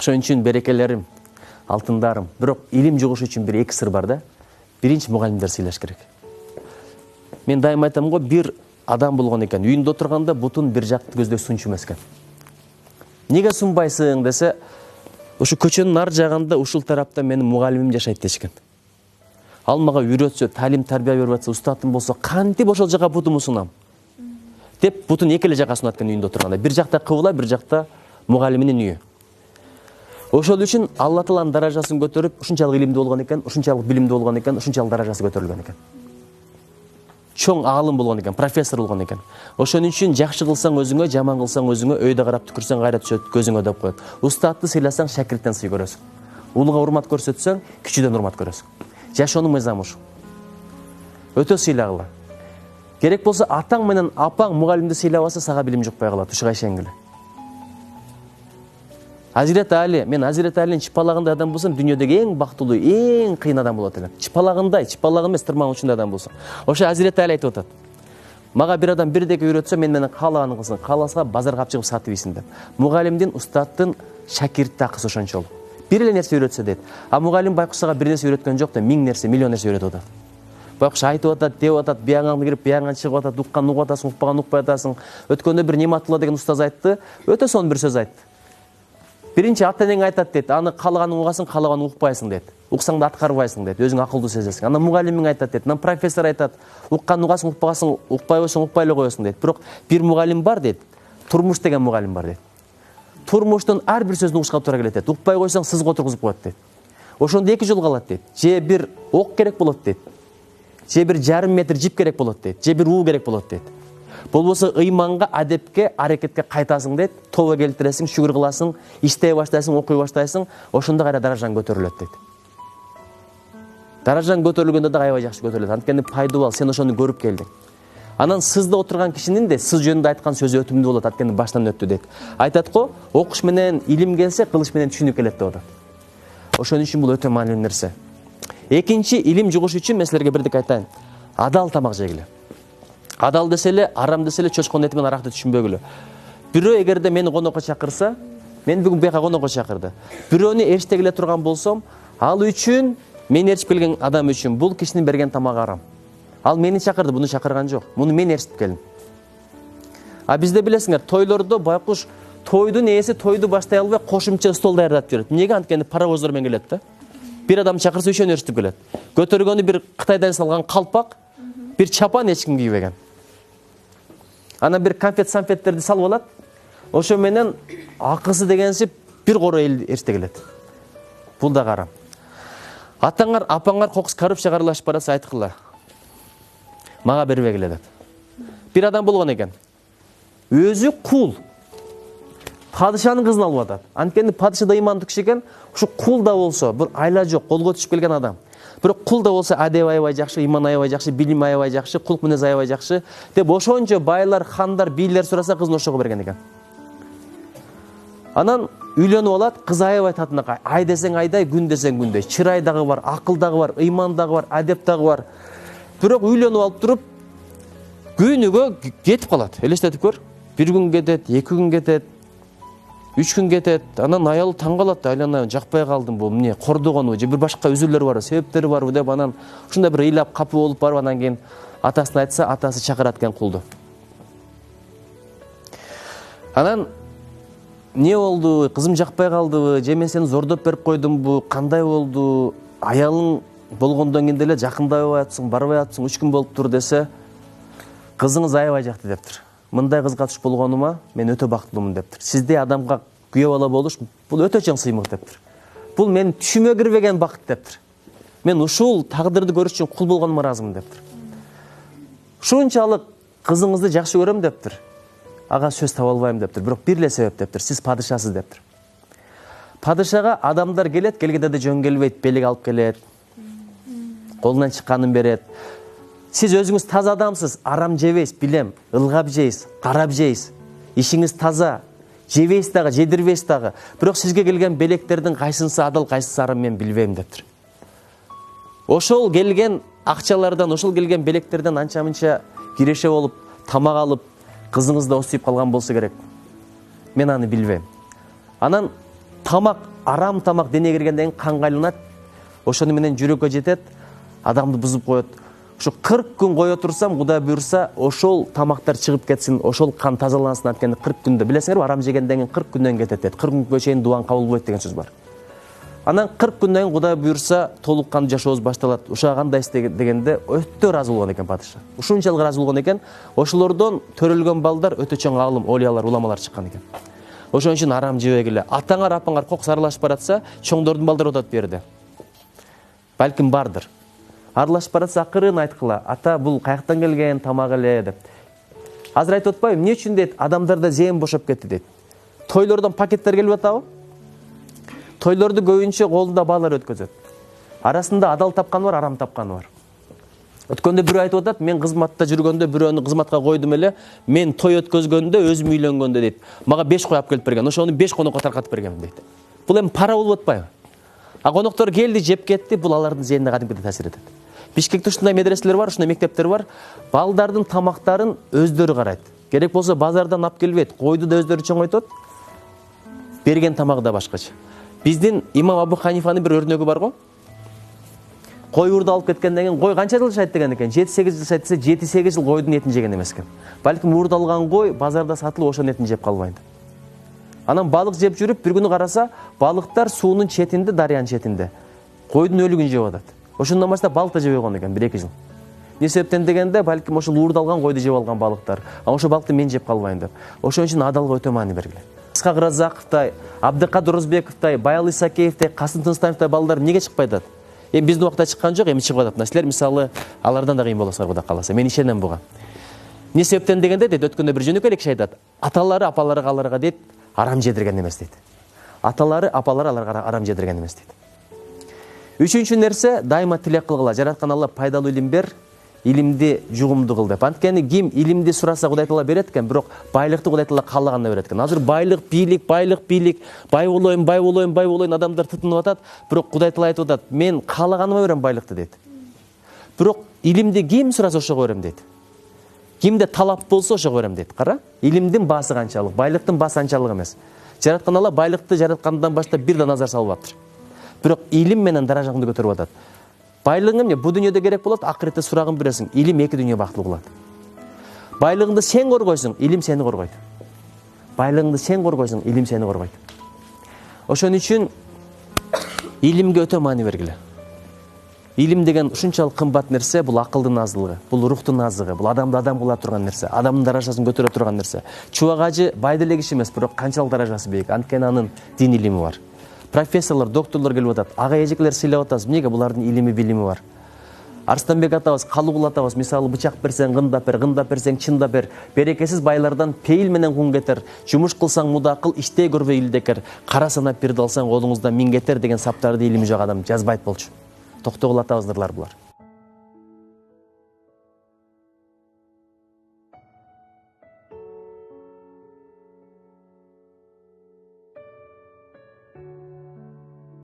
Ошон үчүн берекелерим, алтындарым. Бирок илим жугуш үчүн бир эки сыр бар да. Биринчи мугалимдер сыйлаш керек. Мен дайым айтам го, бир адам болгон экен, үйүндө отурганда бутун бир жакты көздөй сунчу эмес экен. Неге сунбайсың десе, ушу көчөнүн ар жагында ушул тарапта менин мугалимим жашайт дешкен. Ал мага үйрөтсө, талим тарбия берип атса, устатым болсо, кантип ошол жака бутуму сунам? Деп бутун эки эле жака сунат экен үйүндө отурганда. Бир жакта кыбла, бир жакта мугалиминин үйү. Ошол үчүн Алла Тааланын даражасын көтөрүп, ушунчалык илимдүү болгон экен, ушунчалык билимдүү болгон экен, ушунчалык даражасы көтөрүлгөн экен. Чоң аалым болгон экен, профессор болгон экен. Ошон үчүн жакшы кылсаң өзүңө, жаман кылсаң өзүңө, өйдө карап түкүрсөң кайра түшөт көзүңө деп коет. Устатты сыйласаң шакирттен сый көрөсүң. Улуга урмат көрсөтсөң, кичүүдөн урмат көрөсүң. Жашоонун мыйзамы ушу. Өтө сыйлагыла. Керек болсо атаң менен апаң мугалимди сыйлабаса, сага билим жукпай калат, ушуга ишенгиле. Азирет Али, мен Азирет Алинин чыпалагындай адам болсом, дүйнөдөгү эң бактылуу, эң кыйын адам болот элем. Чыпалагындай, чыпалагы эмес, тырмагы учундай адам болсо. Ошо Азирет Али айтып атат. Мага бир адам бирдеке үйрөтсө, мен менен каалаганын кылсын, кааласа базарга алып чыгып сатып ийсин деп. Мугалимдин, устаттын шакиртти акысы ошончолук. Бир эле нерсе үйрөтсө дейт. А мугалим байкусага бир нерсе үйрөткөн жок да, 1000 нерсе, миллион нерсе үйрөтүп атат. Байкуш айтып атат, деп атат, бияңаңды кирип, бияңан чыгып атат, уккан угуп атасың, укпаган укпай атасың. Өткөндө бир Нематулла деген устаз айтты, өтө сонун бир сөз айтты. Биринчи ата-энең айтат дейт, аны каалаганын угасың, каалаганын укпайсың дейт. Уксаң да аткарбайсың дейт, өзүң акылдуу сезесиң. Анан мугалимиң айтат дейт, анан профессор айтат, укканын угасың, укпагасың, укпай койсоң, укпай эле коесуң дейт. Бирок бир мугалим бар дейт, турмуш деген мугалим бар дейт. Турмуштун ар бир сөзүн угушка туура келет дейт. Укпай койсоң сызга отургузуп коет дейт. Ошондо эки жол калат дейт. Же бир ок керек болот дейт. Же бир жарым метр жип керек болот дейт. Же бир уу керек болот дейт. Болбосо ыйманга, адепке, аракетке кайтасың дейт, тоба келтиресиң, шүгүр кыласың, иштей баштайсың, окуй баштайсың, ошондо кайра даражаң көтөрүлөт дейт. Даражаң көтөрүлгөндө да аябай жакшы көтөрүлөт. Анткени пайдуу ал, сен ошону көрүп келдиң. Анан сызда отурган кишинин да сыз жөнүндө айткан сөзү өтүмдүү болот, анткени баштан өттү дейт. Айтат го, окуш менен илим келсе, кылыш менен түшүнүк келет деп атат. Ошон үчүн бул өтө маанилүү нерсе. Экинчи, илим жугуш үчүн мен силерге бирдик айтайын. Адал тамак жегиле. Адал десе эле, арам десе эле, чочкон эти менен аракты түшүнбөгүлө. Бирөө эгерде мени конокко чакырса, мен бүгүн бияка конокко чакырды. Бирөөнү эртегиле турган болсом, ал үчүн, мен ээрчип келген адам үчүн бул кишинин берген тамагы арам. Ал мени чакырды, буну чакырган жок. Муну мен ээрчип келдим. А бизде билесиңер, тойлордо байкуш тойдун ээси тойду баштай албай кошумча стол даярдап жүрөт. Эмнеге? Анткени паровоздор менен келет да. Бир адам чакырса ишөөнү ээрчитип келет. Көтөргөнү бир Кытайдан салган калпак, бир чапан эч ким кийбеген. Анан бир конфет-санфеттерди салып алат. Ошо менен акысы дегенсип бир коро эл ээрчите келет. Бул да карам. Атаңар, апаңар кокус коррупция аралашып баратса айткыла. Мага бербегиле деп. Бир адам болгон экен. Өзү кул. Падышанын кызын алып атат. Анткени падыша да ыймандуу киши экен. Ушу кул да болсо, бир айла жок, колго түшүп келген адам. Бирок кул да болсо адеп аябай жакшы, ыйман аябай жакшы, билим аябай жакшы, кулк мүнөз аябай жакшы деп ошончо байлар, хандар, бийлер сураса кызын ошого берген экен. Анан үйлөнүп алат, кыз аябай татынакай. Ай десең айдай, күн десең күндөй. Чырай дагы бар, акыл дагы бар, ыйман дагы бар, адеп дагы бар. Бирок үйлөнүп алып туруп, күнүгө кетип калат. Элестетип көр. Бир күн кетет, 2 күн кетет, 3 күн кетет. Анан аялы таң калат, айлана жакпай калдым бул, эмне, кордогонбу, же бир башка үзүрлөр барбы, себептери барбы деп анан ушундай бир ыйлап капы болуп барып, анан кийин атасына айтса, атасы чакырат экен кулду. Анан эмне болду, кызым жакпай калдыбы, же мен сени зордоп берип койдумбу, кандай болду, аялың болгондон кийин деле жакындабай атсың, барбай атсың, 3 күн болуптур десе, кызыңыз аябай жакты дептир. Мындай кызга туш болгонума мен өтө бактылуумун дептир. Сиздей адамга күйөө бала болуш бул өтө чоң сыймык дептир. Бул менин түшүмө кирбеген бакыт дептир. Мен ушул тагдырды көрүш үчүн кул болгонума ыраазымын дептир. Ушунчалык кызыңызды жакшы көрөм дептир. Ага сөз таба албайм дептир. Бирок бир эле себеп дептир. Сиз падышасыз дептир. Падышага адамдар келет, келгенде да жөн келбейт, белек алып келет. Колунан чыкканын берет. Сиз өзүңүз таза адамсыз, арам жебейсиз, билем, ылгап жейсиз, карап жейсиз. Ишиңиз таза, жебейсиз дагы, жедирбейсиз дагы. Бирок сизге келген белектердин кайсынысы адал, кайсысы арам мен билбейм дептир. Ошол келген акчалардан, ошол келген белектерден анча-мынча киреше болуп, тамак алып, кызыңыз да осуйуп калган болсо керек. Мен аны билбейм. Анан тамак арам тамак денеге киргенден кийин канга айланат, ошону менен жүрөккө жетет, адамды бузуп коет. Ошо 40 күн кое турсам, Кудай буйрса, ошол тамактар чыгып кетсин, ошол кан тазалансын анткени 40 күндө. Билесиңерби, арам жегенден кийин 40 күндөн кетет дейт. 40 күнгө чейин дуаң кабыл болбойт деген сөз бар. Анан 40 күндөн кийин Кудай буйрса, толук кандуу жашообуз башталат. Ушуга кандай дегенде өтө ыраазы болгон экен падыша. Ушунчалык ыраазы болгон экен, ошолордон төрөлгөн балдар өтө чоң аалым, олиялар, уламалар чыккан экен. Ошон үчүн арам жебегиле. Атаңар, апаңар кокус аралашып баратса, чоңдордун балдары отот берде. Балким бардыр. Аралашып баратса, акырын айткыла, ата бул каяктан келген тамак эле деп. Азыр айтып атпайбы, эмне үчүн дейт, адамдарда зээн бошоп кетти дейт. Тойлордон пакеттер келип атабы? Тойлорду көбүнчө колунда балдар өткөзөт. Арасында адал тапканы бар, арам тапканы бар. Өткөндө бирөө айтып атат, мен кызматта жүргөндө бирөөнү кызматка койдум эле, мен той өткөзгөндө өзүм үйлөнгөндө дейт. Мага 5 кой алып келип берген, ошону 5 конокко таркатып берген дейт. Бул эми пара болуп атпайбы? А коноктор келди, жеп кетти, бул алардын зээнине кадимкидей таасир этет. Бишкекте ушундай медреселер бар, ушундай мектептер бар. Балдардын тамактарын өздөрү карайт. Керек болсо базардан алып келбейт, койду да өздөрү чоңойтот. Берген тамагы да башкача. Биздин имам Абу Ханифанын бир өрнөгү бар го. Кой урду алып кеткенден кийин кой канча жыл жашайт деген экен. 7-8 жыл жашайт десе, 7-8 жыл койдун этин жеген эмес экен. Балким урду алган кой базарда сатылып ошонун этин жеп калбайт. Анан балык жеп жүрүп, бир күнү караса, балыктар суунун четинде, дарыянын четинде. Койдун өлүгүн жеп атат. Ошондон баштап балык да жебей койгон экен 1-2 жыл. Эмне себептен дегенде, балким ошол урду алган койду жеп алган балыктар. А ошол балыкты мен жеп калбайын деп. Ошон үчүн адалга өтө маани бергиле. Исхак Разаковтай, Абдыкадыр Орозбековтай, Баял Исакеевтай, Касым Тыныстаевтай балдар эмнеге чыкпай атат? Эми биздин убакта чыккан жок, эми чыгып атат. Мына силер мисалы алардан да кыйын болосуңар, Кудай кааласа. Мен ишенем буга. Эмне себептен дегенде, дейт, өткөндө бир жөнөкөй киши айтат. Аталары апалары аларга дейт, арам жедирген эмес дейт. Аталары апалары аларга арам жедирген эмес дейт. Үчүнчү нерсе, дайыма тилек кылгыла. Жараткан Алла пайдалуу илим бер, илимди жугумдуу кыл деп. Анткени ким илимди сураса Кудай Таала берет экен, бирок байлыкты Кудай Таала каалаганда берет экен. Азыр байлык, бийлик, бай болоюн адамдар тытынып атат, бирок Кудай Таала айтып атат, мен каалаганыма берем байлыкты дейт. Бирок илимди ким сураса ошого берем дейт. Кимде талап болсо ошого берем дейт. Кара, илимдин баасы канчалык, байлыктын баасы канчалык эмес. Жараткан Алла байлыкты жараткандан баштап бир да назар салып атыр. Бирок илим менен даражаңды көтөрүп атат. Байлыгың эмне? Бу дүйнөдө керек болот, акыретте сурагын бересиң. Илим эки дүйнө бактылуу кылат. Байлыгыңды сен коргойсуң, илим сени коргойт. Байлыгыңды сен коргойсуң, илим сени коргойт. Ошон үчүн илимге өтө маани бергиле. Илим деген ушунчалык кымбат нерсе, бул акылдын азыгы, бул рухтун азыгы, бул адамды адам кыла турган нерсе, адамдын даражасын көтөрө турган нерсе. Чубагажы бай деле киши эмес, бирок канчалык даражасы бийик, анткени анын дин илими бар. Профессорлор, докторлор келип атат, ага эжекелер сыйлап атабыз. Эмнеге? Булардын илими, билими бар. Арыстанбек атабыз, Калугул атабыз, мисалы бычак берсең гындап берсең чындап бер. Берекесиз байлардан пейил менен кун кетер. Жумуш кылсаң муда кыл, иштей көрбөй илдекер. Кара санап бирди алсаң колуңузда миң кетер деген саптарды илими жок адам жазбайт болчу. Токтогул атабыздырлар булар.